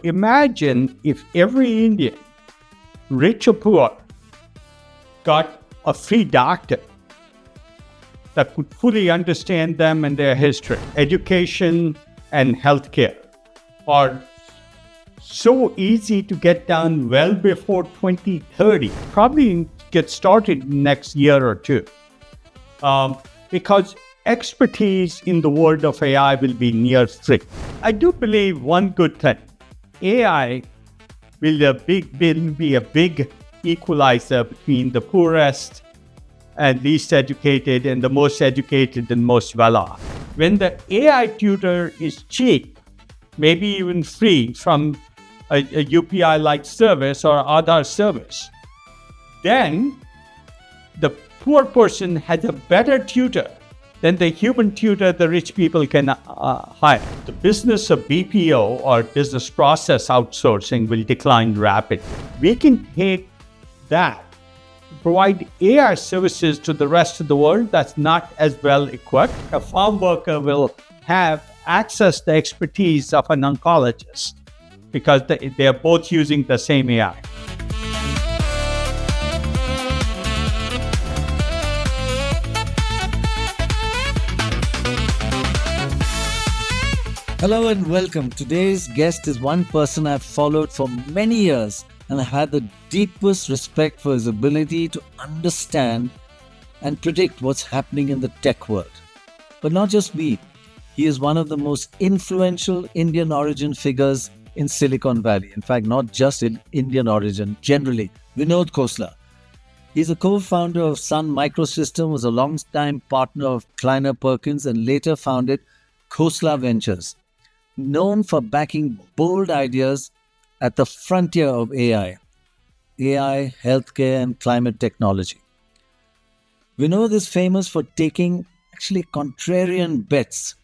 Imagine if every Indian, rich or poor, got a free doctor that could fully understand them and their history. Education and healthcare are so easy to get done well before 2030. Probably get started next year or two. Because expertise in the world of AI will be near free. I do believe one good thing. AI will be a big equalizer between the poorest and least educated and the most educated and most well-off. When the AI tutor is cheap, maybe even free from a UPI-like service or Aadhaar service, then the poor person has a better tutor than the human tutor the rich people can hire. The business of BPO or business process outsourcing will decline rapidly. We can take that, provide AI services to the rest of the world that's not as well equipped. A farm worker will have access to the expertise of an oncologist because they are both using the same AI. Hello and welcome. Today's guest is one person I've followed for many years and I've had the deepest respect for his ability to understand and predict what's happening in the tech world. But not just me, he is one of the most influential Indian origin figures in Silicon Valley. In fact, not just in Indian origin, generally. Vinod Khosla. He's a co-founder of Sun Microsystems, was a long-time partner of Kleiner Perkins and later founded Khosla Ventures, known for backing bold ideas at the frontier of AI, healthcare, and climate technology. Vinod is famous for taking actually contrarian bets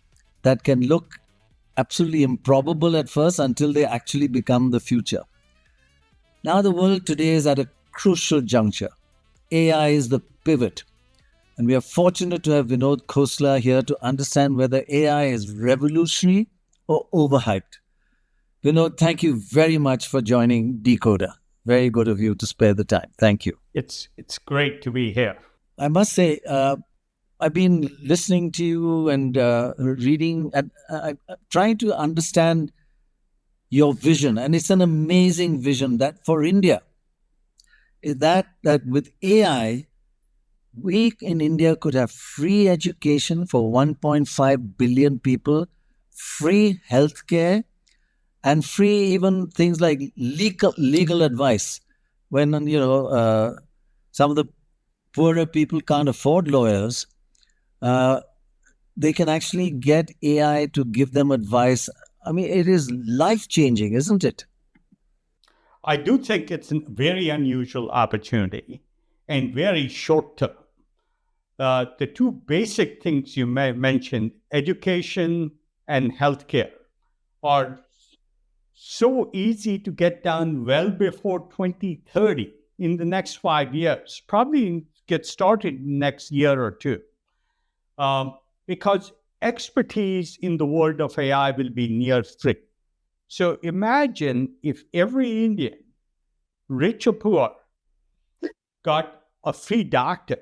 that can look absolutely improbable at first until they actually become the future. Now the world today is at a crucial juncture. AI is the pivot. And we are fortunate to have Vinod Khosla here to understand whether AI is revolutionary or overhyped. Vinod, thank you very much for joining DeKoder. Very good of you to spare the time. Thank you. It's great to be here. I must say, I've been listening to you and reading and trying to understand your vision. And it's an amazing vision that for India, is that with AI, we in India could have free education for 1.5 billion people, free healthcare, and free even things like legal advice. When some of the poorer people can't afford lawyers, they can actually get AI to give them advice. I mean, it is life-changing, isn't it? I do think it's a very unusual opportunity and very short term. The two basic things you may mention, education and healthcare, are so easy to get done well before 2030 in the next 5 years. Probably get started next year or two. Because expertise in the world of AI will be near free. So imagine if every Indian, rich or poor, got a free doctor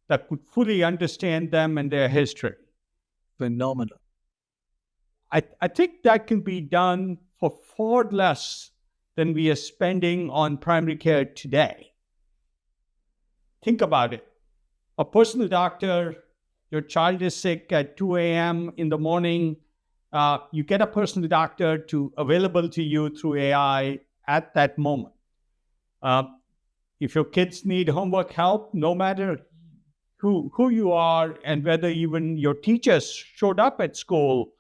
that could fully understand them and their history. Phenomenal. I think that can be done for far less than we are spending on primary care today. Think about it. A personal doctor, your child is sick at 2 a.m. in the morning, you get a personal doctor available to you through AI at that moment. If your kids need homework help, no matter who you are and whether even your teachers showed up at school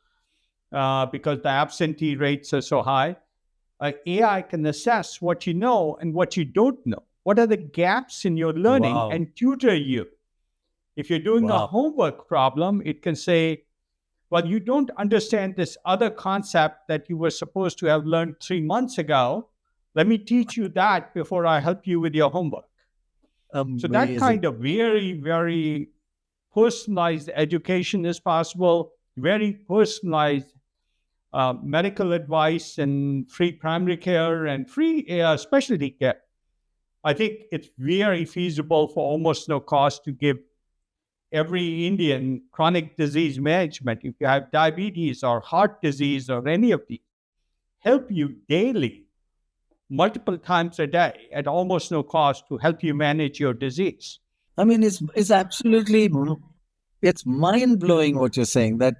because the absentee rates are so high, AI can assess what you know and what you don't know. What are the gaps in your learning and tutor you. If you're doing a homework problem, it can say, well, you don't understand this other concept that you were supposed to have learned 3 months ago. Let me teach you that before I help you with your homework. Amazing. So that kind of very, very personalized education is possible, very personalized medical advice and free primary care and free specialty care. I think it's very feasible for almost no cost to give every Indian chronic disease management. If you have diabetes or heart disease or any of these, help you daily, multiple times a day at almost no cost to help you manage your disease. I mean, it's absolutely it's mind blowing what you're saying, that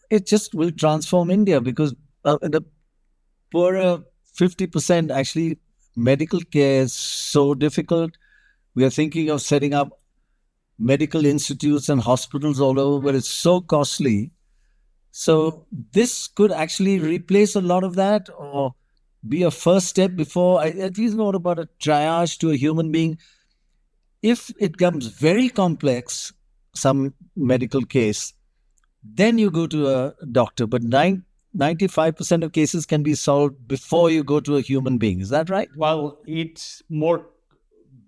it just will transform India, because the poorer 50% actually medical care is so difficult. We are thinking of setting up medical institutes and hospitals all over, but it's so costly. So this could actually replace a lot of that, or be a first step before I at least know about a triage to a human being. If it becomes very complex, some medical case, then you go to a doctor. But 95% of cases can be solved before you go to a human being. Is that right? Well, it's more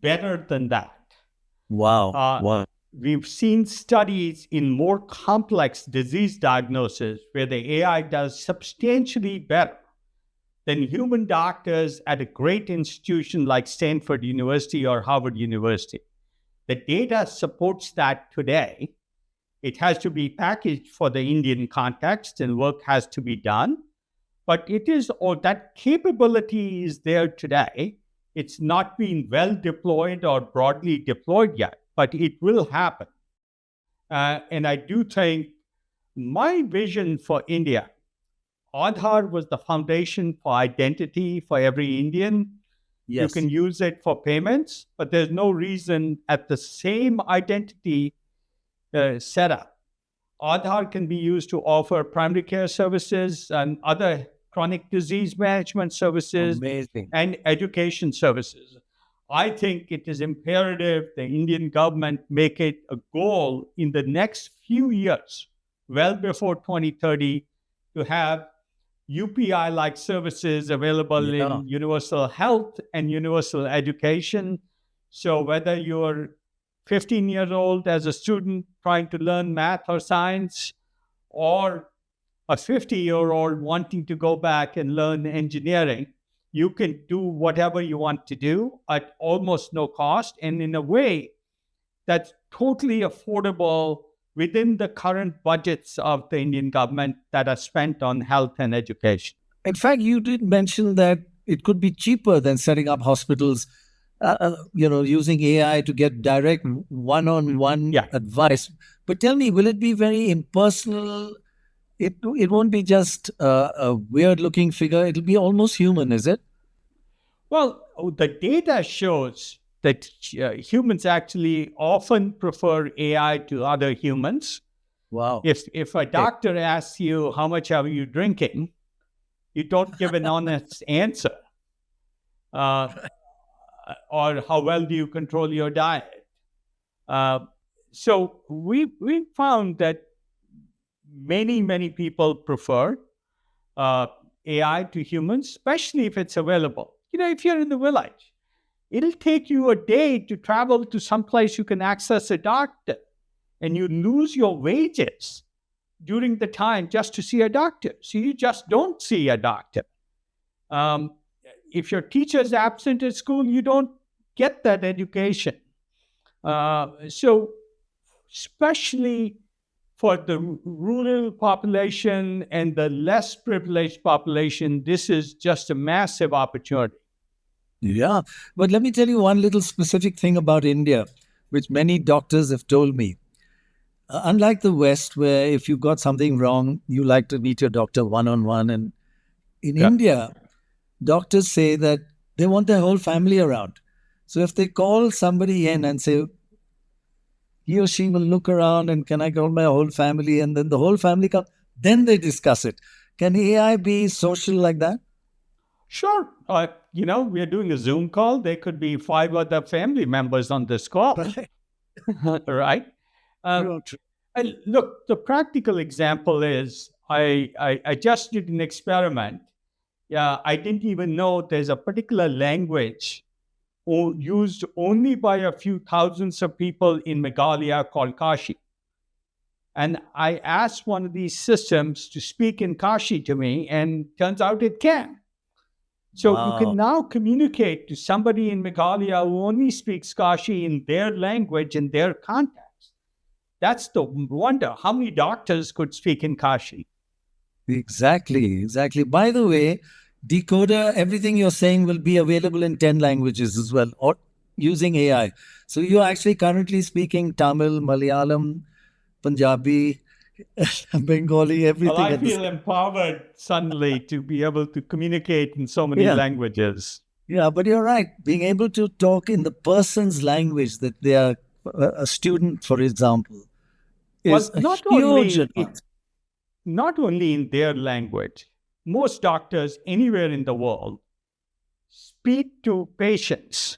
better than that. Wow. Wow. We've seen studies in more complex disease diagnosis where the AI does substantially better than human doctors at a great institution like Stanford University or Harvard University. The data supports that today. It has to be packaged for the Indian context and work has to be done. But it is, or that capability is there today. It's not been well deployed or broadly deployed yet, but it will happen. And I do think my vision for India, Aadhaar was the foundation for identity for every Indian. Yes. You can use it for payments, but there's no reason at the same identity setup, Aadhaar can be used to offer primary care services and other chronic disease management services. Amazing. And education services. I think it is imperative the Indian government make it a goal in the next few years, well before 2030, to have UPI-like services available in universal health and universal education. So whether you're 15 years old as a student trying to learn math or science, or a 50-year-old wanting to go back and learn engineering, you can do whatever you want to do at almost no cost and in a way that's totally affordable within the current budgets of the Indian government that are spent on health and education. In fact, you did mention that it could be cheaper than setting up hospitals, using AI to get direct one-on-one advice. But tell me, will it be very impersonal? It won't be just a weird-looking figure. It'll be almost human, is it? Well, the data shows that humans actually often prefer AI to other humans. Wow. If a doctor asks you, how much are you drinking? You don't give an honest answer. Or how well do you control your diet? So we found that many people prefer AI to humans, especially if it's available. If you're in the village, it'll take you a day to travel to some place you can access a doctor, and you lose your wages during the time just to see a doctor. So you just don't see a doctor. If your teacher's absent at school, you don't get that education. So especially for the rural population and the less privileged population, this is just a massive opportunity. Yeah, but let me tell you one little specific thing about India, which many doctors have told me. Unlike the West, where if you got something wrong, you like to meet your doctor one-on-one. And in India, doctors say that they want their whole family around. So if they call somebody in and say, he or she will look around and can I call my whole family? And then the whole family comes, then they discuss it. Can AI be social like that? Sure. We are doing a Zoom call. There could be 5 other family members on this call. Right? And look, the practical example is I just did an experiment. I didn't even know there's a particular language used only by a few thousands of people in Meghalaya called Kashi. And I asked one of these systems to speak in Kashi to me, and turns out it can. So you can Wow. now communicate to somebody in Meghalaya who only speaks Kashi in their language, in their context. That's the wonder. How many doctors could speak in Kashi? Exactly, exactly. By the way, DeKoder, everything you're saying will be available in 10 languages as well, or using AI. So you're actually currently speaking Tamil, Malayalam, Punjabi, Bengali, Well, everything I at the feel same. empowered suddenly to be able to communicate in so many Yeah, languages. yeah, but you're right. Being able to talk in the person's language that they are a student, for example, is Well, a huge advance. not only in their language, most doctors anywhere in the world speak to patients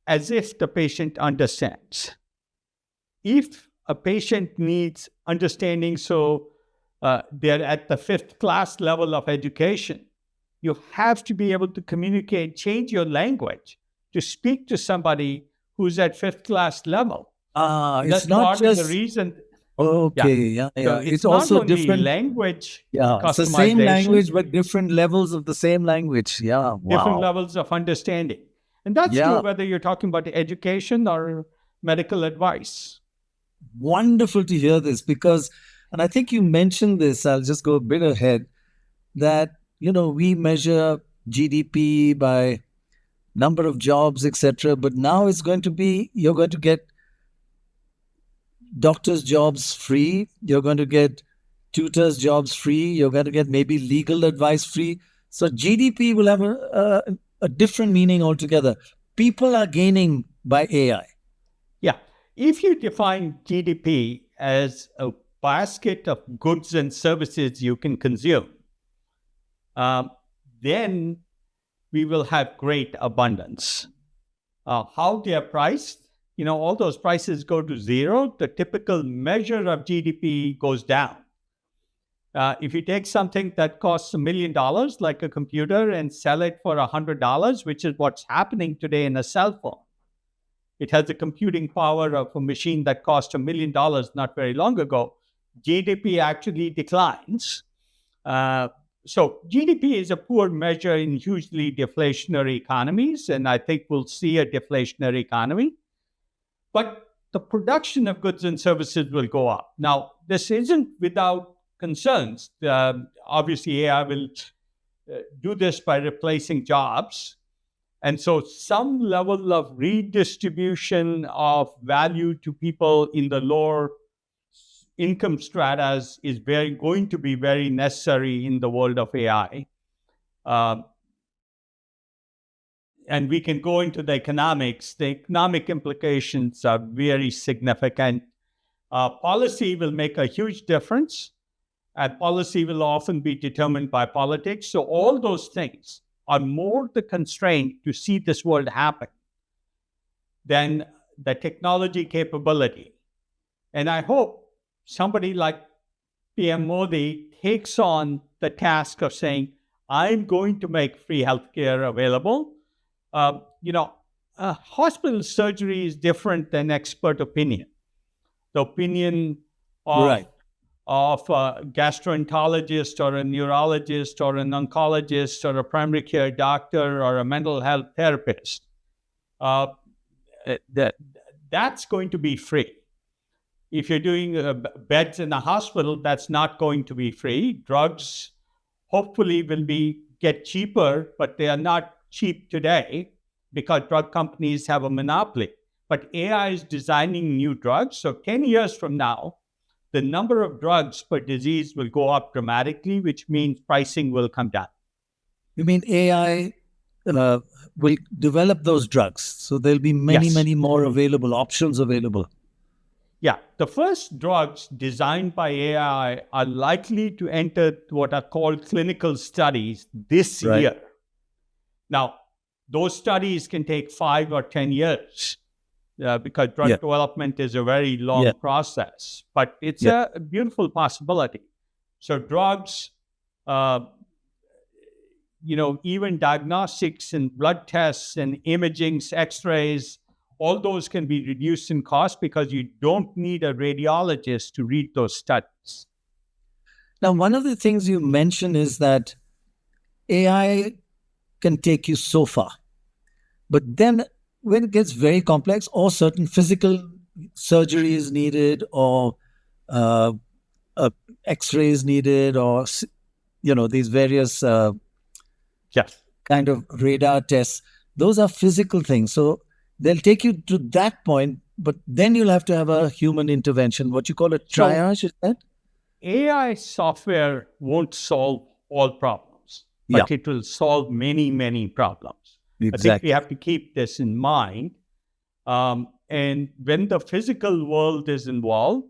as if the patient understands. If a patient needs understanding, so they're at the fifth class level of education, you have to be able to communicate, change your language to speak to somebody who's at fifth class level. And It's that's not part of the just reason. Yeah. okay, yeah, So yeah. It's it's not also only different. language Yeah, it's the same customization, language, but different levels of the same language. Yeah, different wow. levels of understanding. And that's true Yeah, whether you're talking about education or medical advice. wonderful to hear this because, and I think you mentioned this, I'll just go a bit ahead, that, we measure GDP by number of jobs, etc. But now it's going to be, you're going to get doctors' jobs free, you're going to get tutors' jobs free, you're going to get maybe legal advice free. So GDP will have a different meaning altogether. People are gaining by AI. Yeah. If you define GDP as a basket of goods and services you can consume, um, then we will have great abundance. How they are priced, all those prices go to zero. The typical measure of GDP goes down. If you take something that costs $1 million, like a computer, and sell it for $100, which is what's happening today in a cell phone, it has the computing power of a machine that cost $1 million not very long ago. GDP actually declines. So GDP is a poor measure in hugely deflationary economies, and I think we'll see a deflationary economy. But the production of goods and services will go up. Now, this isn't without concerns. Obviously, AI will do this by replacing jobs. And so some level of redistribution of value to people in the lower income stratas is going to be very necessary in the world of AI. Um, and we can go into the economics. The economic implications are very significant. Policy will make a huge difference, and policy will often be determined by politics. So all those things are more the constraint to see this world happen than the technology capability. And I hope somebody like PM Modi takes on the task of saying, I'm going to make free healthcare available. Uh, you know, Hospital surgery is different than expert opinion. The opinion of Right. a gastroenterologist or a neurologist or an oncologist or a primary care doctor or a mental health therapist, uh, that that's going to be free. If you're doing beds in a hospital, that's not going to be free. Drugs hopefully will be get cheaper, but they are not cheap today because drug companies have a monopoly. But AI is designing new drugs. So 10 years from now, the number of drugs per disease will go up dramatically, which means pricing will come down. You mean AI will develop those drugs? So there'll be many, Yes. many more available, options available. Yeah. The first drugs designed by AI are likely to enter what are called clinical studies this Right. year. Now, those studies can take 5 or 10 years because drug Yeah. development is a very Yeah. long process, but it's Yeah. a beautiful possibility. So drugs, uh, even diagnostics and blood tests and imaging, x-rays, all those can be reduced in cost because you don't need a radiologist to read those studies. Now, one of the things you mentioned is that AI can take you so far. But then when it gets very complex or certain physical surgery is needed or uh, x-rays needed or, these various Yes. kind of radar tests, those are physical things. So they'll take you to that point, but then you'll have to have a human intervention, what you call a triage, is that? AI software won't solve all problems, Yeah, but it will solve many, many problems. I think exactly. we have to keep this in mind. And when the physical world is involved,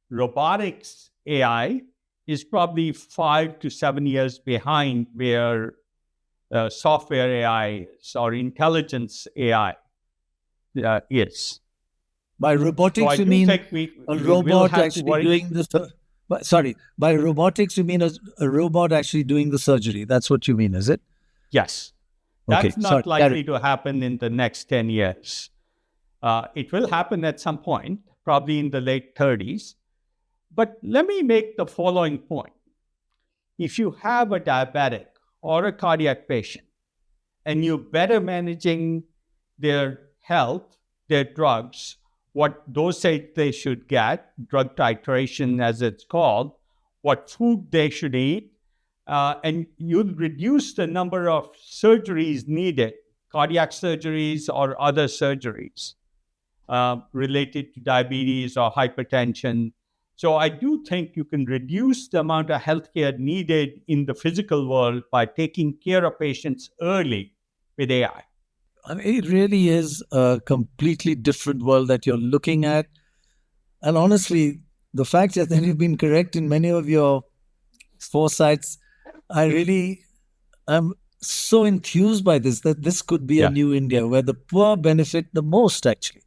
robotics AI is probably 5 to 7 years behind where software AI is or intelligence AI is. By So I robotics, you do mean think a we will robot have to actually worry. doing the sorry, by robotics you mean a robot actually doing the surgery? That's what you mean, is it? Yes, Okay, that's sorry. not likely to happen in the next 10 years. It will happen at some point, probably in the late 30s. But let me make the following point. If you have a diabetic or a cardiac patient and you're better managing their health, their drugs, what dosage they should get, drug titration as it's called, what food they should eat, and you'll reduce the number of surgeries needed, cardiac surgeries or other surgeries related to diabetes or hypertension. So I do think you can reduce the amount of healthcare needed in the physical world by taking care of patients early with AI. I mean, it really is a completely different world that you're looking at. And honestly, the fact that you've been correct in many of your foresights, I really am so enthused by this that this could be a Yeah. new India where the poor benefit the most, actually.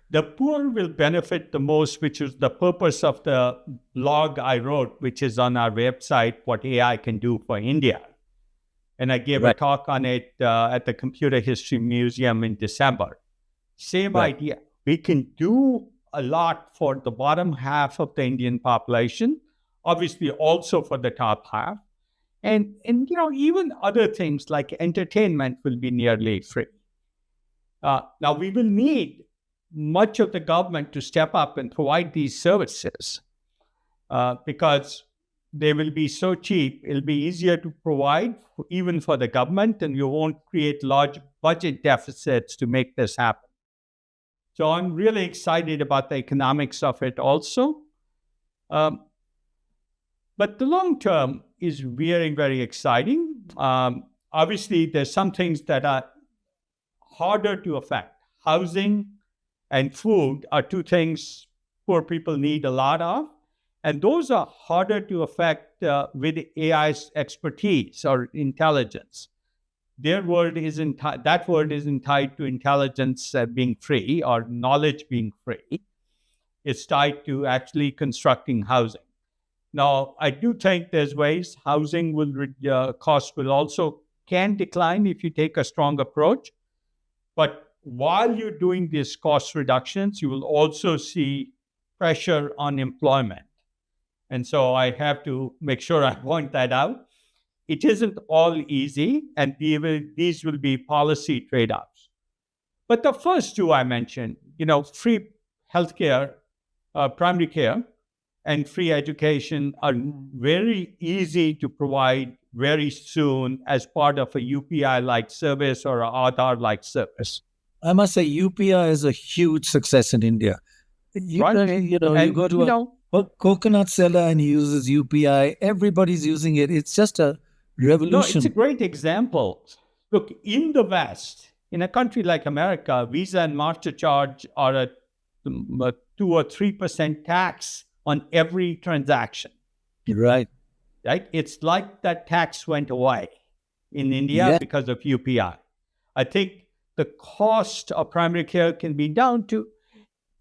The poor will benefit the most, which is the purpose of the blog I wrote, which is on our website, What AI Can Do for India. And I gave a Right. talk on it at the Computer History Museum in December. Same Right. idea. We can do a lot for the bottom half of the Indian population, obviously also for the top half. And even other things like entertainment will be nearly free. Now, we will need much of the government to step up and provide these services because they will be so cheap. It'll be easier to provide even for the government, and you won't create large budget deficits to make this happen. So I'm really excited about the economics of it also. Um, but the long term is very, very exciting. Obviously, there's some things that are harder to affect. Housing and food are two things poor people need a lot of. And those are harder to affect with AI's expertise or intelligence. Their word isn't that word isn't tied to intelligence being free or knowledge being free. It's tied to actually constructing housing. Now, I do think there's ways housing will cost will also can decline if you take a strong approach. But while you're doing these cost reductions, you will also see pressure on employment. And so I have to make sure I point that out. It isn't all easy, and these will be policy trade offs. But the first two I mentioned, free healthcare, primary care, and free education are very easy to provide very soon as part of a UPI-like service or an Aadhaar-like service. I must say, UPI is a huge success in India. You And go to a coconut seller and he uses UPI. Everybody's using it. It's just a no, it's a revolution. great example. Look, in the West, in a country like America, Visa and MasterCard are a 2 or 3% tax on every transaction. Right. Right? It's like that tax went away in India Yeah. because of UPI. I think the cost of primary care can be down to,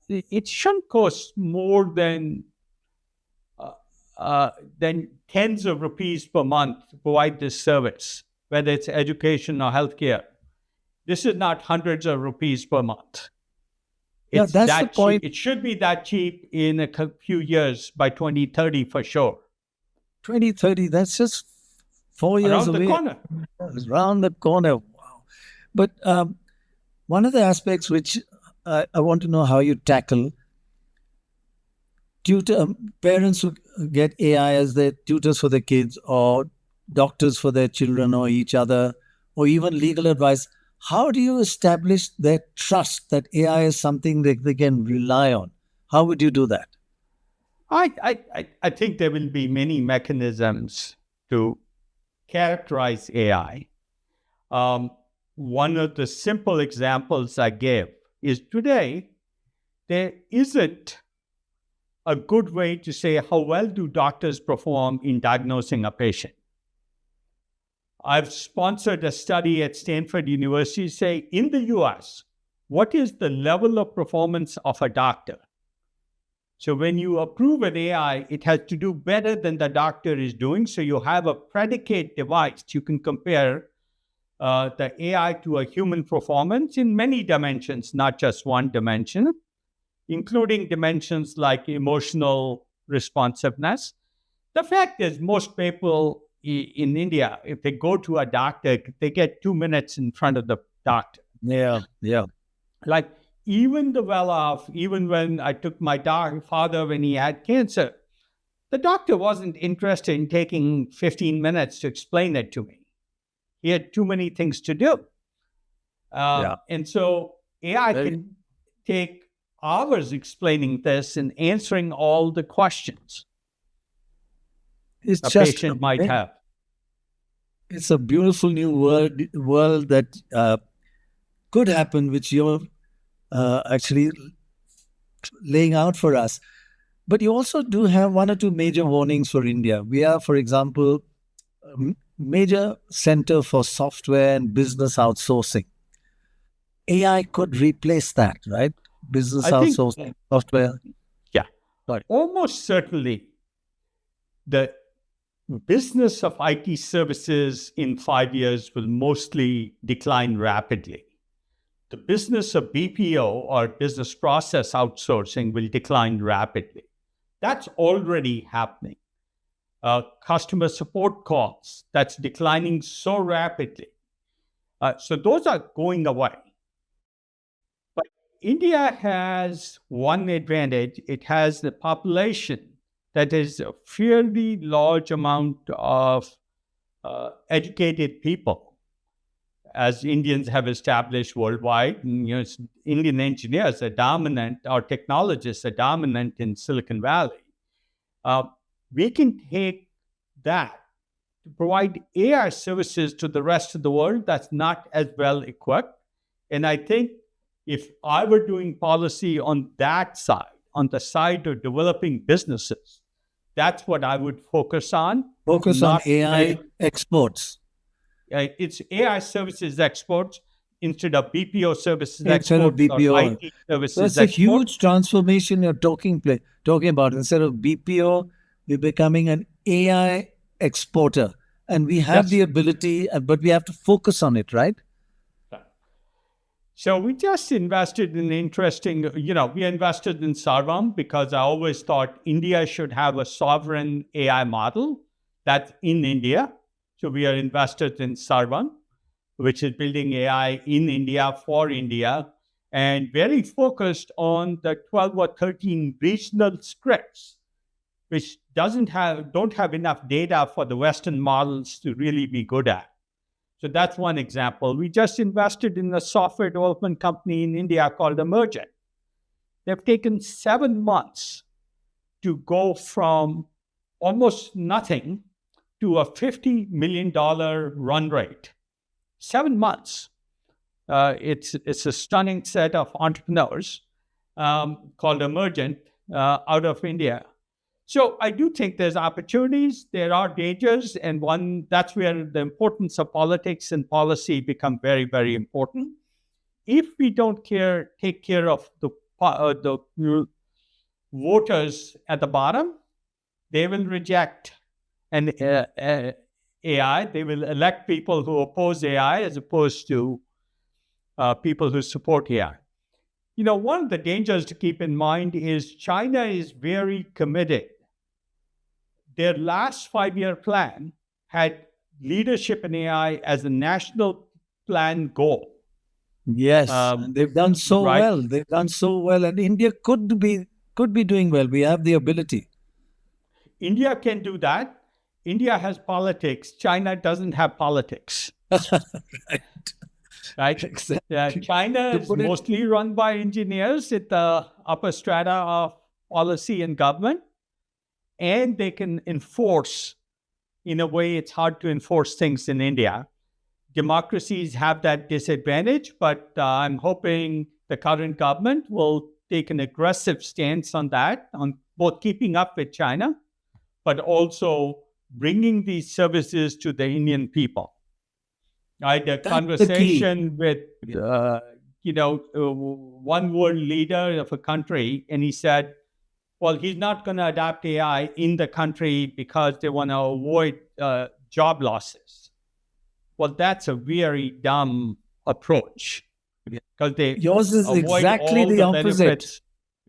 it shouldn't cost more than tens of rupees per month to provide this service, whether it's education or healthcare. This is not hundreds of rupees per month. Yeah, It's that's the that cheap. point. It should be that cheap in a few years by 2030 for sure. 2030, that's just 4 years Around the away. corner. It's around the corner. Wow. But one of the aspects which I want to know how you tackle parents who get AI as their tutors for their kids, or doctors for their children, or each other, or even legal advice. How do you establish their trust that AI is something that they can rely on? How would you do that? I think there will be many mechanisms to characterize AI. Um, One of the simple examples I gave is today, there isn't a good way to say how well do doctors perform in diagnosing a patient. I've sponsored a study at Stanford University say in the US, what is the level of performance of a doctor? So when you approve an AI, it has to do better than the doctor is doing. So you have a predicate device. You can compare the AI to a human performance in many dimensions, not just one dimension, including dimensions like emotional responsiveness. The fact is, most people in India, if they go to a doctor, they get 2 minutes in front of the doctor. Yeah, yeah. Like even the well off, even when I took my father when he had cancer, the doctor wasn't interested in taking 15 minutes to explain it to me. He had too many things to do. Yeah. And so AI Very, can take hours explaining this and answering all the questions it's a just patient might have. it's a beautiful new world that could happen, which you're actually laying out for us. But you also do have one or two major warnings for India. We are, for example, a major center for software and business outsourcing. AI could replace that, right? Business I think, outsourcing software. yeah, Sorry. almost certainly the business of IT services in 5 years will mostly decline rapidly. The business of BPO or business process outsourcing will decline rapidly. That's already happening. Customer support calls, that's declining so rapidly. So those are going away. But India has one advantage. It has the population that is a fairly large amount of educated people, as Indians have established worldwide. And, Indian engineers are dominant, our technologists are dominant in Silicon Valley. We can take that to provide AI services to the rest of the world that's not as well equipped. And I think if I were doing policy on that side, on the side of developing businesses, that's what I would focus on. Focus on Not AI exports it's AI services exports instead of BPO services instead of exports or BPO. IT So services it's a exports. huge transformation you're talking about. Instead of BPO, we're becoming an AI exporter, and we have Yes. the ability, but we have to focus on it, right? So we just invested in we invested in Sarvam because I always thought India should have a sovereign AI model that's in India. So we are invested in Sarvam, which is building AI in India for India and very focused on the 12 or 13 regional scripts, which don't have enough data for the Western models to really be good at. So that's one example. We just invested in a software development company in India called Emergent. They've taken 7 months to go from almost nothing to a $50 million run rate. 7 months. It's a stunning set of entrepreneurs called Emergent out of India. So I do think there's opportunities, there are dangers, and that's where the importance of politics and policy become very, very important. If we don't take care of the voters at the bottom, they will reject an AI. They will elect people who oppose AI as opposed to people who support AI. One of the dangers to keep in mind is China is very committed. Their last 5 year plan had leadership in AI as a national plan goal. Yes, Um, and they've done so right? well. They've done so well, and India could be doing well. We have the ability. India can do that. India has politics. China doesn't have politics, Right. right? Exactly. China To is put it, mostly run by engineers at the upper strata of policy and government, and they can enforce. In a way, it's hard to enforce things in India. Democracies have that disadvantage, but I'm hoping the current government will take an aggressive stance on that, on both keeping up with China, but also bringing these services to the Indian people. I had a that's the key. conversation with, Yeah. one world leader of a country, and he said, well, he's not going to adapt AI in the country because they want to avoid job losses. Well, that's a very dumb approach Yeah. because they Yours is avoid exactly all the the opposite. benefits.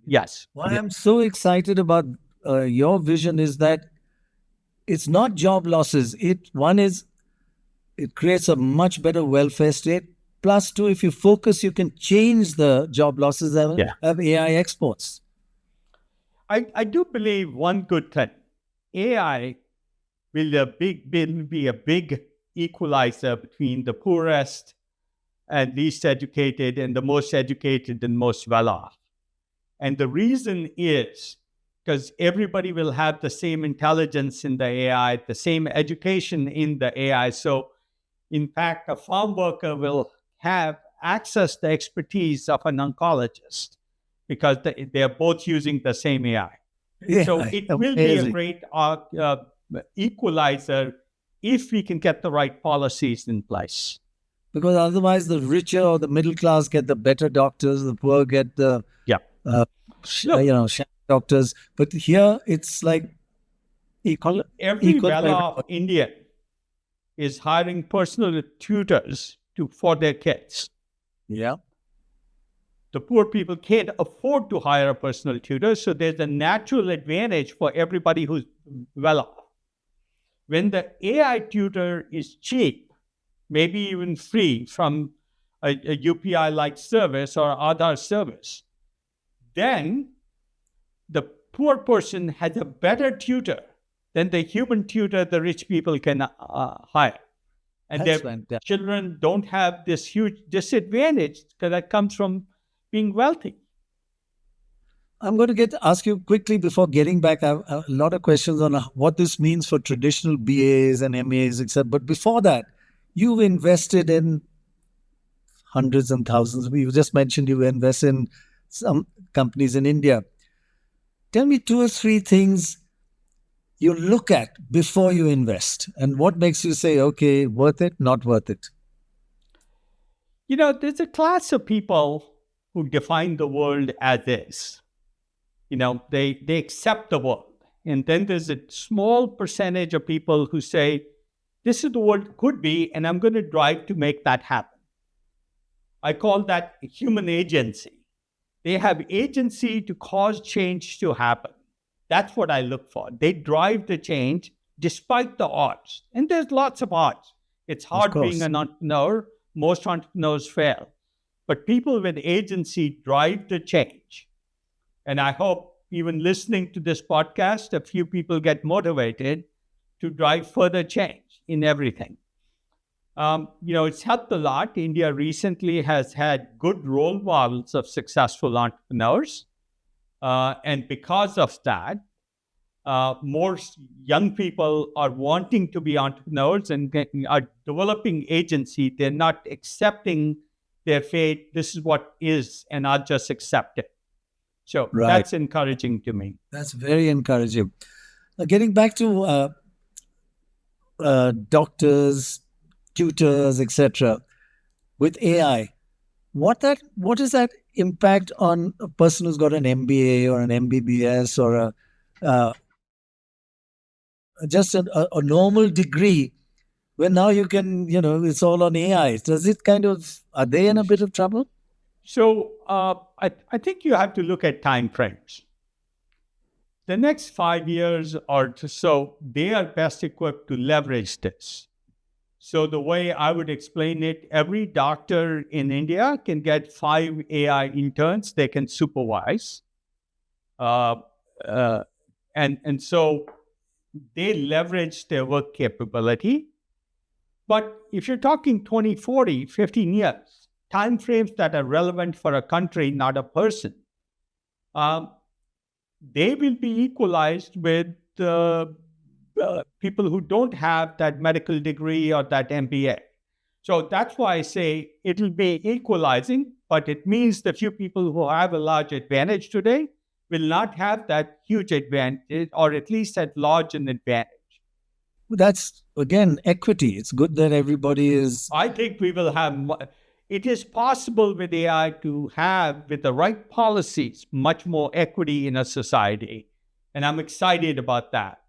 Yes. Why I'm so excited about your vision is that it's not job losses. It creates a much better welfare state. Plus, two, if you focus, you can change the job losses and Yeah. have AI exports. I do believe one good thing. AI will be a big equalizer between the poorest and least educated and the most educated and most well off. And the reason is because everybody will have the same intelligence in the AI, the same education in the AI. So, in fact, a farm worker will have access to expertise of an oncologist because they're both using the same AI. So Yeah, it will be a amazing. great equalizer if we can get the right policies in place. Because otherwise, the richer or the middle class get the better doctors, the poor get the Yeah. uh, Look, sham doctors. But here, it's like equal, every equal for well-off everybody. Indian is hiring personal tutors for their kids. Yeah. The poor people can't afford to hire a personal tutor, so there's a natural advantage for everybody who's well off. When the AI tutor is cheap, maybe even free from a UPI-like service or other service, then the poor person has a better tutor than the human tutor the rich people can hire. And That's their fantastic. children don't have this huge disadvantage because that comes from being wealthy. I'm going to ask you quickly before getting back. I have a lot of questions on what this means for traditional BAs and MAs, etc. But before that, you've invested in hundreds and thousands. You just mentioned you invest in some companies in India. Tell me two or three things you look at before you invest, and what makes you say, okay, worth it, not worth it. There's a class of people who define the world as is. They accept the world. And then there's a small percentage of people who say, this is the world could be, and I'm going to drive to make that happen. I call that human agency. They have agency to cause change to happen. That's what I look for. They drive the change despite the odds. And there's lots of odds. It's Of hard being course. an entrepreneur. Most entrepreneurs fail. But people with agency drive the change. And I hope even listening to this podcast, a few people get motivated to drive further change in everything. It's helped a lot. India recently has had good role models of successful entrepreneurs. And because of that, more young people are wanting to be entrepreneurs and are developing agency. They're not accepting their fate. This is what is, and I'll just accept it. So Right. that's encouraging to me. That's very encouraging. Now, getting back to doctors, tutors, etc. with AI, what is that impact on a person who's got an MBA or an MBBS or uh, just a normal degree? When now you can, it's all on AI. Does it kind of, are they in a bit of trouble? So I think you have to look at time frames. The next 5 years or so, they are best equipped to leverage this. So the way I would explain it, every doctor in India can get 5 AI interns they can supervise. Uh, uh, and so they leverage their work capability. But if you're talking 20, 40, 15 years, time frames that are relevant for a country, not a person, um, they will be equalized with people who don't have that medical degree or that MBA. So that's why I say it'll be equalizing, but it means the few people who have a large advantage today will not have that huge advantage, or at least that large an advantage. That's again equity. It's good that everybody is. I think we will have, it is possible with AI to have, with the right policies, much more equity in a society. And I'm excited about that.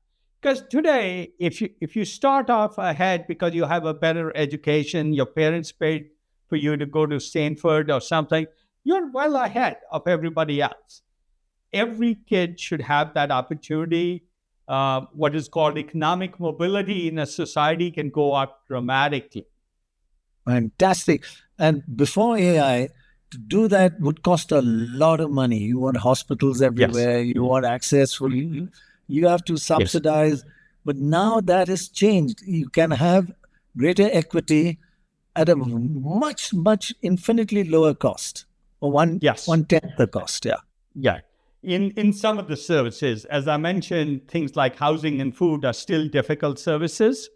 Because today, if you start off ahead because you have a better education, your parents paid for you to go to Stanford or something, you're well ahead of everybody else. Every kid should have that opportunity. What is called economic mobility in a society can go up dramatically. Fantastic. And before AI, to do that would cost a lot of money. You want hospitals Yes. everywhere, you want access for you have to Yes. subsidize. But now that has changed. You can have greater equity at a much, much infinitely lower cost, or Yes. one tenth the cost. Yeah. Yeah. In some of the services, as I mentioned, things like housing and food are still difficult services.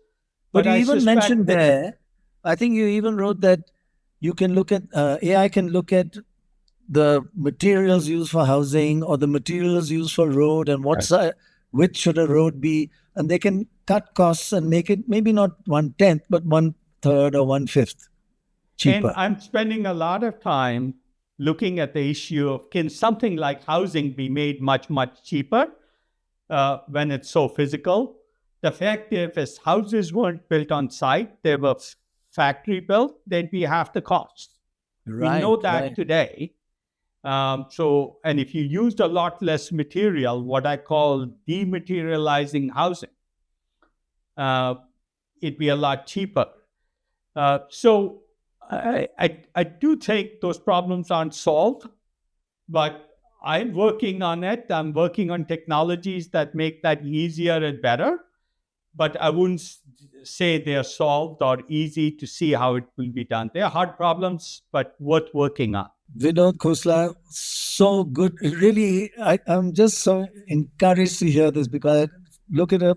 But But you I even suspect mentioned that, there, I think you even wrote that you can look at AI can look at the materials used for housing or the materials used for road and what yes. width should a road be, and they can cut costs and make it maybe not one tenth but one third or one fifth And cheaper. I'm spending a lot of time looking at the issue of, can something like housing be made much, much cheaper when it's so physical? The fact is houses weren't built on site, they were factory built, they'd be half the cost. We Right, know that right. today. And if you used a lot less material, what I call dematerializing housing, uh, it'd be a lot cheaper. So I do think those problems aren't solved, but I'm working on it. I'm working on technologies that make that easier and better, but I wouldn't say they're solved or easy to see how it will be done. They're hard problems, but worth working on. Vinod Khosla, so good. Really, I'm just so encouraged to hear this because I look at a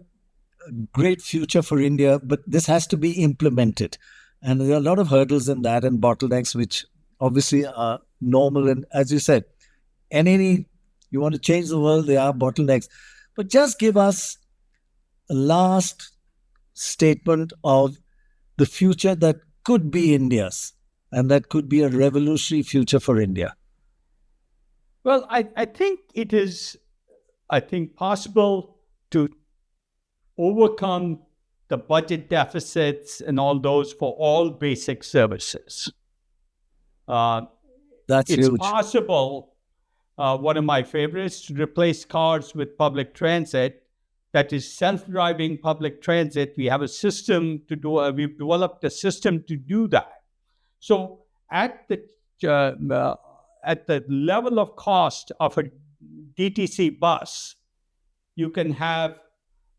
great future for India, but this has to be implemented. And there are a lot of hurdles in that and bottlenecks, which obviously are normal. And as you said, any you want to change the world, there are bottlenecks. But just give us a last statement of the future that could be India's and that could be a revolutionary future for India. Well, I think it is, I think, possible to overcome the budget deficits and all those for all basic services. Uh, That's it's huge. possible, one of my favorites, to replace cars with public transit that is self-driving public transit. We have a system to do, we've developed a system to do that. So uh, uh, at the level of cost of a DTC bus, you can have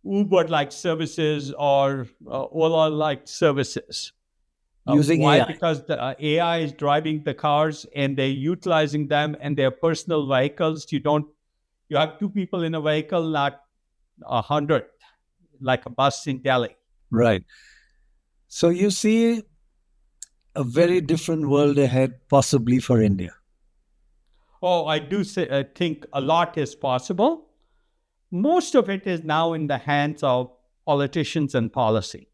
Uber-like services or Ola-like services. Using Why? AI. Because the AI is driving the cars and they're utilizing them and their personal vehicles. You have two people in a vehicle, not 100, like a bus in Delhi. Right. So you see a very different world ahead, possibly for India. Oh, I do think a lot is possible. Most of it is now in the hands of politicians and policy.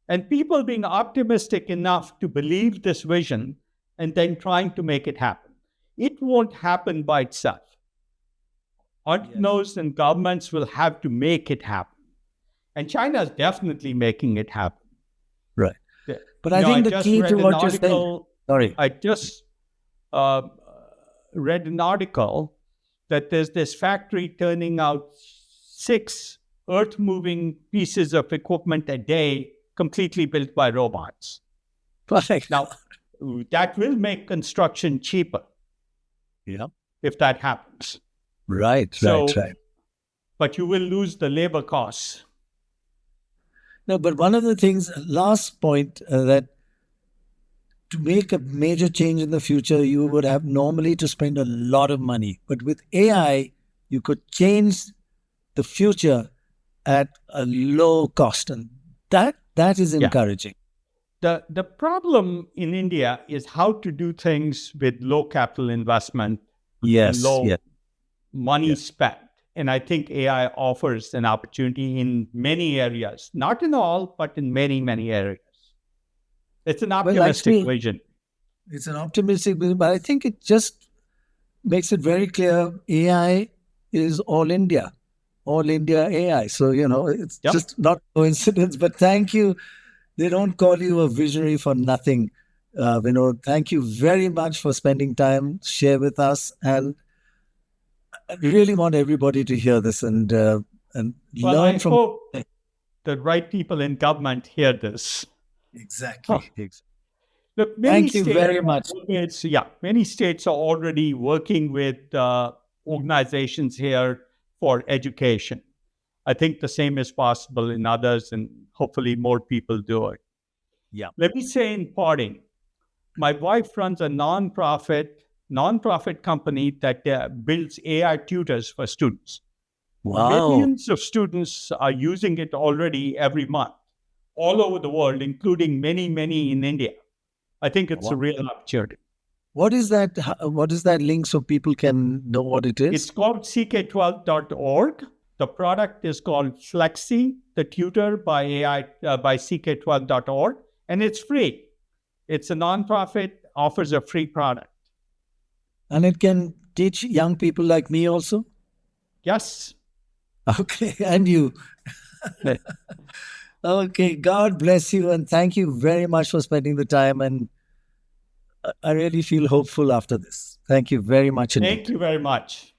And people being optimistic enough to believe this vision and then trying to make it happen. It won't happen by itself. Entrepreneurs and governments will have to make it happen. And China is definitely making it happen. Right. The- But I I think the just key to read an what you're saying, article. sorry, I just uh, read an article that there's this factory turning out 6 earth-moving pieces of equipment a day, completely built by robots. Perfect. Now, that will make construction cheaper. Yeah. If that happens. Right. But you will lose the labor costs. No, but one of the things, last point, that to make a major change in the future, you would have normally to spend a lot of money. But with AI, you could change the future at a low cost. And that is encouraging. The problem in India is how to do things with low capital investment and low money spent. And I think AI offers an opportunity in many areas, not in all, but in many, many areas. It's an optimistic vision. It's an optimistic vision, but I think it just makes it very clear AI is all India AI. So, it's just not coincidence, but thank you. They don't call you a visionary for nothing. Vinod, thank you very much for spending time, share with us. And I really want everybody to hear this and learn from. Hope the right people in government hear this. Exactly. Look, thank you very much. Many states are already working with organizations here for education. I think the same is possible in others, and hopefully more people do it. Yeah. Let me say in parting, my wife runs a non-profit company that builds AI tutors for students. Wow. Millions of students are using it already every month, all over the world, including many, many in India. I think it's a real opportunity. What is that? What is that link so people can know what it is? It's called ck12.org. The product is called Flexi, the tutor by AI by ck12.org, and it's free. It's a nonprofit, offers a free product. And it can teach young people like me also? Yes. Okay, and you. Okay, God bless you, and thank you very much for spending the time. And I really feel hopeful after this. Thank you very much indeed. Thank you very much.